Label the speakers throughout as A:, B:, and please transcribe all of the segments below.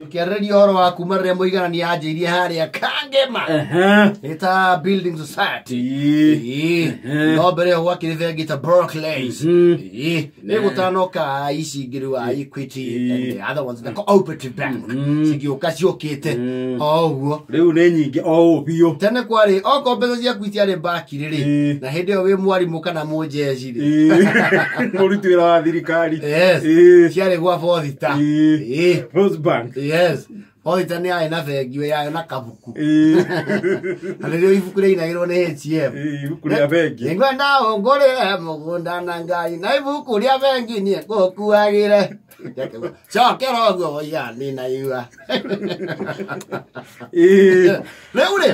A: Tukiarĩria ũhoro wa kuma rĩrĩa mũiganani yanjĩirie harĩa Kangema ĩta Building Society no mbere ĩyo gwakĩrĩ bengi ta Barclays nĩ gũtanoka ici ingĩ wa Equity and the other ones the Cooperative Bank cigĩũka ciũkĩte o ũguo
B: rĩu nĩ nyingĩ o biũ
A: tene kwarĩ oko mbeca ciaku itiarĩ mbakirĩ rĩ na hĩndĩ ĩyo wĩ mwarimũ kana mũnjeci rĩ
B: mũruti wĩra wa thirikari
A: ciarĩ gwa Botita
B: Post Bank
A: yes Botita nĩ arĩ na bengi yayo na kabuku na rĩrĩa ibuku rĩinagĩrwo nĩ HM
B: ibuku rĩa bengi
A: nĩngwenda ũngũrĩre mũgũnda na ngai na ibuku rĩa bengi nĩ ngũkuagĩre cokera ũguo woiga nĩ na iua rĩu rĩ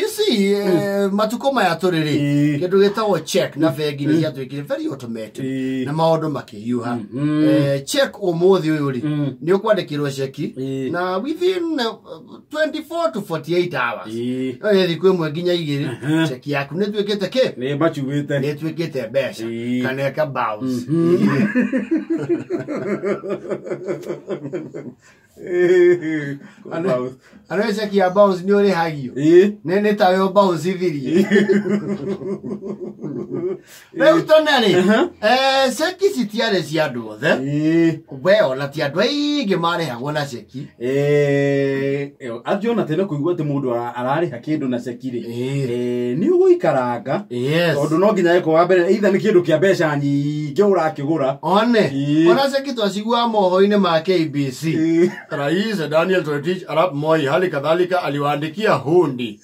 A: you see matukũ maya tũrĩ rĩ kĩndũ gĩtagwo check na bengi nĩ ciatuĩkire very automated na maũndũ makĩhiũha check ũmũthĩ ũyũ rĩ nĩ ũkwandĩkĩrwo ceki na within 24 to 48 hours thikũ ĩmwe nginya igĩrĩ ceki yaku nĩ ĩtuĩkĩte kĩ
B: nĩ macuĩte
A: nĩ ĩtuĩkĩte mbeca kana ĩka bounce ano ceki ya bounce nĩ ũrĩhagio nĩ tawe o bounce thirie rĩu tonarĩ ceki citiarĩ cia andũ othe we ona ti andũ aingĩ marĩhagwo na ceki
B: athiona tene kũigua atĩ mũndũ ararĩha kĩndũ na ceki rĩ nĩ ũgũikaranga tondũ no nginya ĩko wa mbere either nĩ kĩndũ kĩa mbeca nyingĩ ũrakĩgũra
A: ona ceki twaciguaga mohoro-inĩ ma KBC Rais Daniel Toroitich Arap Moi hali kadhalika aliwaandikia hundi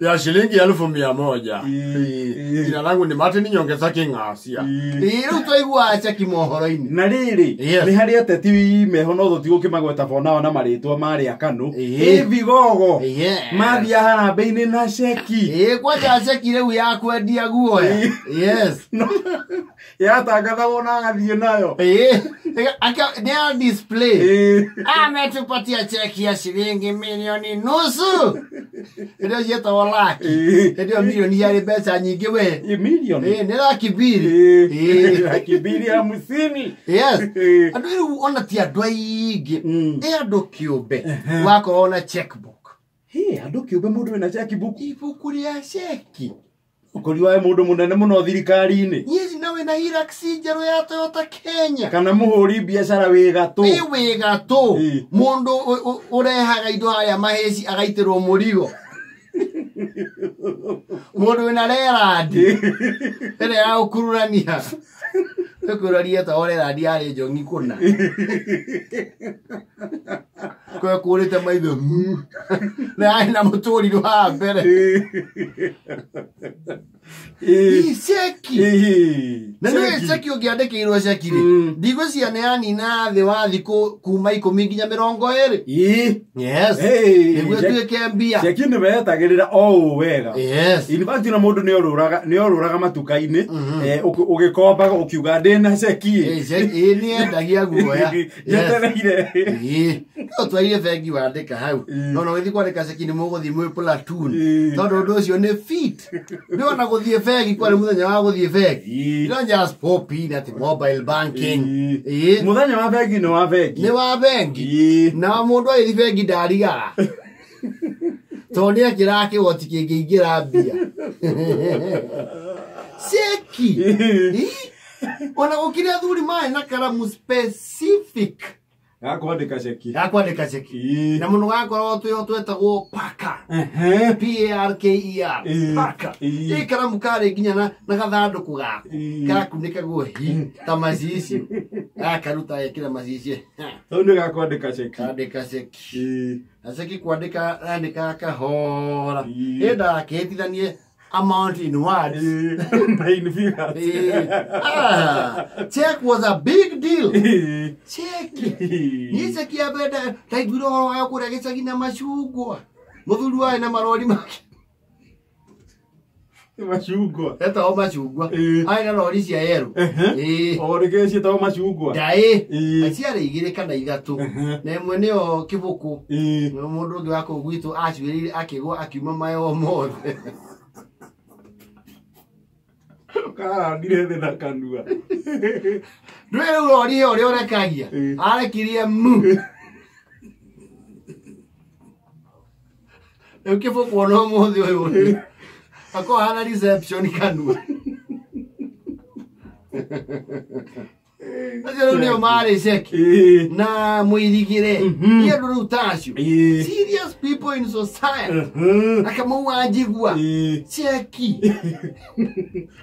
A: ya shilingi 100,000 jina langu ni Martin Nyongesa King'acia rĩu twaiguaga ceki mohoro-inĩ
B: na rĩrĩ nĩ harĩ ateti mehono tũtigũkĩmagweta bonao na marĩtwa marĩa kanũ vigogo mathiĩ harambĩ-inĩ na ceki
A: kwanja ceki rĩu ya kwendia guoya
B: yatangathagwo na agathiĩ nayo
A: nĩ ya display ametupatia cheki ya shilingi milioni nusu ndio cietagwo laki ndio milioni yarĩ mbeca nyingĩ we
B: milioni
A: nĩ laki mbiri
B: laki mbiri 50
A: andũ rĩu ona ti andũ aingĩ andũ kĩũmbe wakorwo na checkbook
B: andũ kĩũmbe mũndũ wĩna checkbook
A: ibuku rĩa ceki
B: ũkori wa mũndũ mũnene mũno thirikari-inĩ
A: yes na wĩna Hilux njerũ ya Toyota Kenya
B: kana mũhũri biacara wĩ gatũ
A: mũndũ ũrehaga indo harĩa mahĩci agaitĩrwo mũrigo mũndũ wĩna Lerandi ĩrĩa ya ũkururania ĩkũraria ta Lerandi yarĩ njongi kũna kwa kũrĩte maitho na na mũtũrirwo ha mbere ceki na nĩ ceki ũngĩandĩkĩirwo ceki rĩ ndigũcianeani na thĩ wa thikũ kuma 10 nginya 20 nĩguo tuĩke mbia
B: ceki nĩ wetagĩrĩra o ũũ wega in fact na mũndũ nĩ orũraga matuka-inĩ ũgĩkombaga ũkiuga ndĩna ceki
A: nĩ endagia guoya
B: njetereire
A: twaire bengi wandĩka hau no gĩthiĩ kwandĩka ceki nĩ mũgũthiĩ mwĩ platoon tondũ ũndũ ũcio nĩ fit nĩ ona gũthiĩ bengi kwarĩ mũthenya wa gũthiĩ bengi no just pop in at mobile banking
B: mũthenya wa bengi nĩ wa bengi
A: na mũndũ agĩthiĩ bengi ndarigaga tondũ nĩ akĩrakĩrwo ti kĩngĩingĩra mbia ceki ona gũkĩrĩ athuri marĩ na karamu specific
B: yakwandĩka ceki
A: na mũno gakorwo twetagwo paka PARKER paka karamu karĩ nginya na gathandũkũ gaku gakunĩkagwo ta macicio akaruta ekĩra macicio
B: hau nĩ gakwandĩka
A: ceki na ceki kwandĩka andĩka kahora ndakĩhĩtithanie amount in words
B: in figures
A: check was a big deal ni ceki ya beda taiguire ũhoro wa kũrĩa gĩcagi na macungwa mũthuri wayo na marori make
B: macungwa
A: etagwo macungwa arĩ na rori cia yerũ
B: o rĩngĩ ciĩtagwo macungwa
A: ciarĩ 2 kana 3 na ĩmwe nĩyo kĩbũkũ mũndũ ũngĩ wa kũu gwitũ acuĩrĩire akĩgwa akiuma mayo mothe
B: Kara ndire na kanua.
A: Ndwe uri kagia. Arekirie mu. Ukifo kuona umuthi uyu. Ako hana reception kanua. Ndio ndio mare seki na muirigire ye ndo utacio serious people in society akama wajigwa seki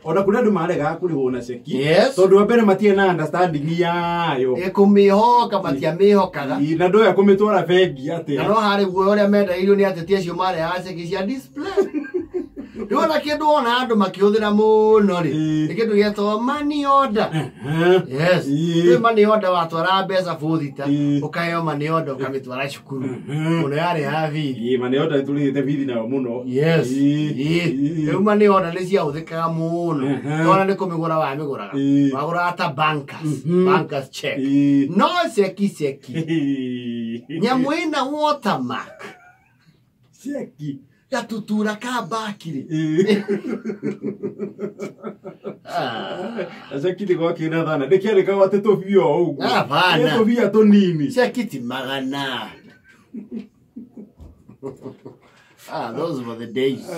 B: ona kuna ndu marega kuri hona seki
A: yes
B: tondu wa mbere matie na understanding yayo
A: ekumihoka matia mihokaga
B: na ndo ya kumitwara bengi ate
A: no hari guo ore menda irio ni atete acio mare aseki cia display Yona kindu ona andu makihũthĩra mũno ri ni kindu gĩetagwo money order yes ni money order watwara mbeca bũthita ukaheo money order ukamitwara cukuru muno yari havi
B: money order tulite bithi nayo muno
A: yes rĩu money order nĩ ciahũthĩkaga mũno ona nĩ kũmĩgũra wamĩgũraga wagũra ata bankers check no seki nyamũ ĩna watermark
B: seki
A: tutura ka bakire
B: Seki kwa kina thana ndikiari ka wate to bio ugu
A: hapana
B: to bia to nini
A: Seki ti magana those were the days